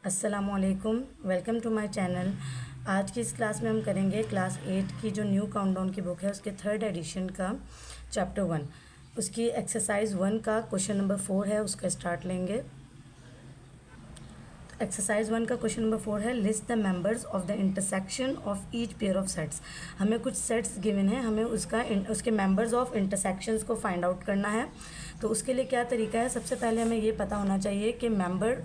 अस्सलामुअलैकुम, welcome to my channel. आज की इस क्लास में हम करेंगे क्लास 8 की जो न्यू काउंटडाउन की बुक है उसके थर्ड एडिशन का चैप्टर 1, उसकी एक्सरसाइज 1 का क्वेश्चन नंबर 4 है, उसका स्टार्ट लेंगे। एक्सरसाइज 1 का क्वेश्चन नंबर 4 है, list the members of the intersection of each pair of sets. हमें कुछ सेट्स गिवन है, हमें उसके मेंबर्स ऑफ इंटरसेक्शंस को फाइंड आउट करना है। तो उसके लिए क्या तरीका है, सबसे पहले हमें ये पता होना चाहिए कि मेंबर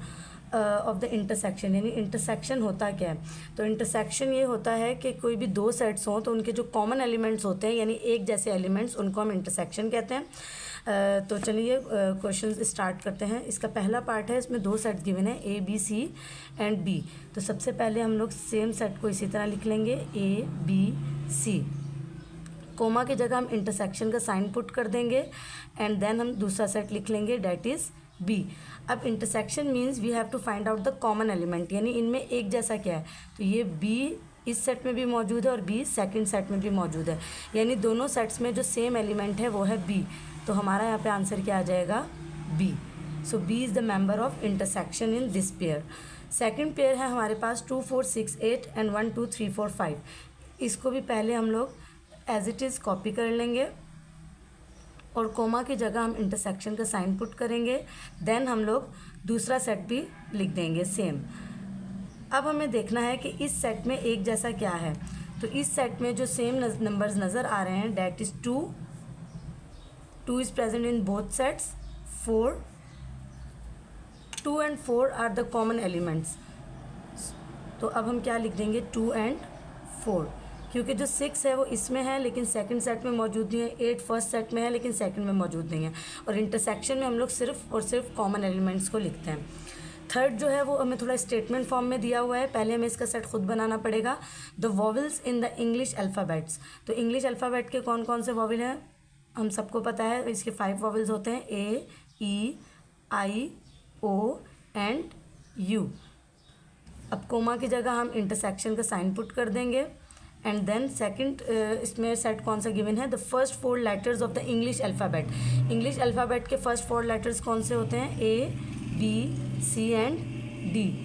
ऑफ द इंटरसेक्शन यानी इंटरसेक्शन होता क्या है। तो इंटरसेक्शन ये होता है कि कोई भी दो सेट्स हों तो उनके जो कॉमन एलिमेंट्स होते हैं यानी एक जैसे एलिमेंट्स, उनको हम इंटरसेक्शन कहते हैं। तो चलिए क्वेश्चन स्टार्ट करते हैं। इसका पहला पार्ट है, इसमें दो सेट्स गिवन है A B C and B. तो सबसे पहले हम लोग सेम सेट को इसी तरह लिख लेंगे ए बी सी। कोमा की जगह हम इंटरसेक्शन का साइन पुट कर देंगे एंड देन हम दूसरा सेट लिख लेंगे डैट इज़ बी। अब intersection means we have to find out the common element, यानी इनमें एक जैसा क्या है। तो ये बी इस सेट में भी मौजूद है और बी सेकंड सेट में भी मौजूद है, यानी दोनों सेट्स में जो सेम एलिमेंट है वो है बी। तो हमारा यहाँ पे आंसर क्या आ जाएगा, B. So B is the member of intersection in this pair. Second pair है हमारे पास 2 4 6 8 एंड 1 2 3 4 5। इसको भी पहले हम लोग एज इट इज़ कॉपी कर लेंगे और कोमा की जगह हम इंटरसेक्शन का साइन पुट करेंगे। देन हम लोग दूसरा सेट भी लिख देंगे सेम। अब हमें देखना है कि इस सेट में एक जैसा क्या है। तो इस सेट में जो सेम नंबर्स नज़र आ रहे हैं that is 2 is present in both sets. 2 and 4 are the common elements. तो अब हम क्या लिख देंगे, 2 एंड 4, क्योंकि जो 6 है वो इसमें है लेकिन सेकंड सेट में मौजूद नहीं है, 8 फर्स्ट सेट में है लेकिन सेकंड में मौजूद नहीं है। और इंटरसेक्शन में हम लोग सिर्फ और सिर्फ कॉमन एलिमेंट्स को लिखते हैं। थर्ड जो है वो हमें थोड़ा स्टेटमेंट फॉर्म में दिया हुआ है, पहले हमें इसका सेट खुद बनाना पड़ेगा। The vowels in the English alphabets. तो इंग्लिश अल्फ़ाबेट के कौन कौन से वॉवल हैं हम सबको पता है, इसके 5 वॉवल्स होते हैं, A E I O and U. अब कोमा की जगह हम इंटरसेक्शन का साइन पुट कर देंगे एंड देन सेकंड इसमें सेट कौन सा गिवन है, the first 4 letters of the English alphabet. English alphabet के फर्स्ट 4 लेटर्स कौन से होते हैं, A B C and D.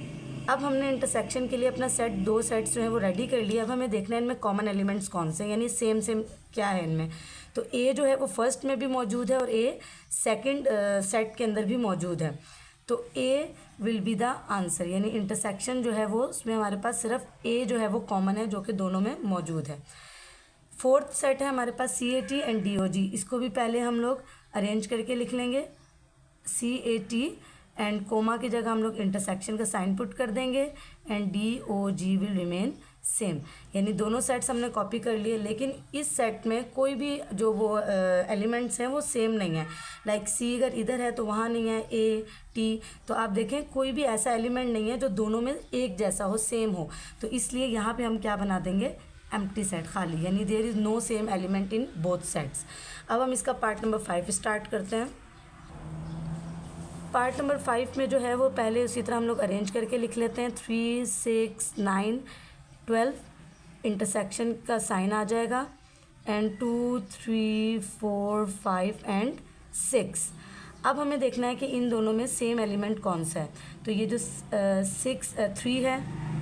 अब हमने इंटरसेक्शन के लिए अपना सेट, दो सेट्स जो हैं वो रेडी कर लिया। अब हमें देखना है इनमें कॉमन एलिमेंट्स कौन से, यानी सेम क्या है इनमें। तो ए जो है वो फर्स्ट में भी मौजूद है और ए सेकेंड सेट के अंदर भी मौजूद है। तो ए विल बी द आंसर, यानी इंटरसेक्शन जो है वो उसमें हमारे पास सिर्फ ए जो है वो कॉमन है जो कि दोनों में मौजूद है। फोर्थ सेट है हमारे पास C A T and D O G. इसको भी पहले हम लोग अरेंज करके लिख लेंगे, C A T and comma की जगह हम लोग इंटरसेक्शन का साइन पुट कर देंगे and D O G will remain same. यानी दोनों सेट्स हमने कॉपी कर लिए लेकिन इस सेट में कोई भी जो वो एलिमेंट्स हैं वो सेम नहीं है। लाइक सी अगर इधर है तो वहाँ नहीं है, ए टी। तो आप देखें कोई भी ऐसा एलिमेंट नहीं है जो दोनों में एक जैसा हो, सेम हो। तो इसलिए यहाँ पे हम क्या बना देंगे, एम्प्टी सेट, खाली, यानी there is no same element in both sets. अब हम इसका पार्ट नंबर 5 स्टार्ट करते हैं। पार्ट नंबर 5 में जो है वो पहले उसी तरह हम लोग अरेंज करके लिख लेते हैं, 3 6 9 12। इंटरसेक्शन का साइन आ जाएगा एंड 2 3 4 5 एंड 6। अब हमें देखना है कि इन दोनों में सेम एलिमेंट कौन सा है। तो ये जो 3 है,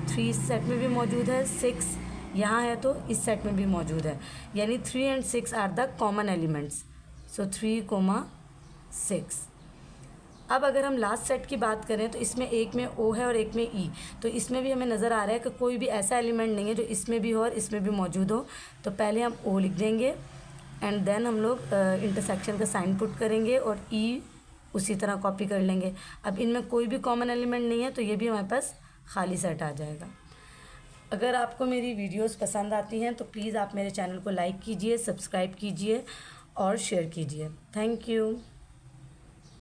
3 इस सेट में भी मौजूद है, 6 यहाँ है तो इस सेट में भी मौजूद है, यानी 3 and 6 are the common elements. So 3 6। अब अगर हम लास्ट सेट की बात करें तो इसमें एक में ओ है और एक में ई। तो इसमें भी हमें नज़र आ रहा है कि कोई भी ऐसा एलिमेंट नहीं है जो इसमें भी हो और इसमें भी मौजूद हो। तो पहले हम ओ लिख देंगे एंड देन हम लोग इंटरसेक्शन का साइन पुट करेंगे और ई उसी तरह कॉपी कर लेंगे। अब इनमें कोई भी कॉमन एलिमेंट नहीं है तो ये भी हमारे पास खाली सेट आ जाएगा। अगर आपको मेरी वीडियोस पसंद आती हैं तो प्लीज़ आप मेरे चैनल को लाइक कीजिए, सब्सक्राइब कीजिए और शेयर कीजिए। Thank you.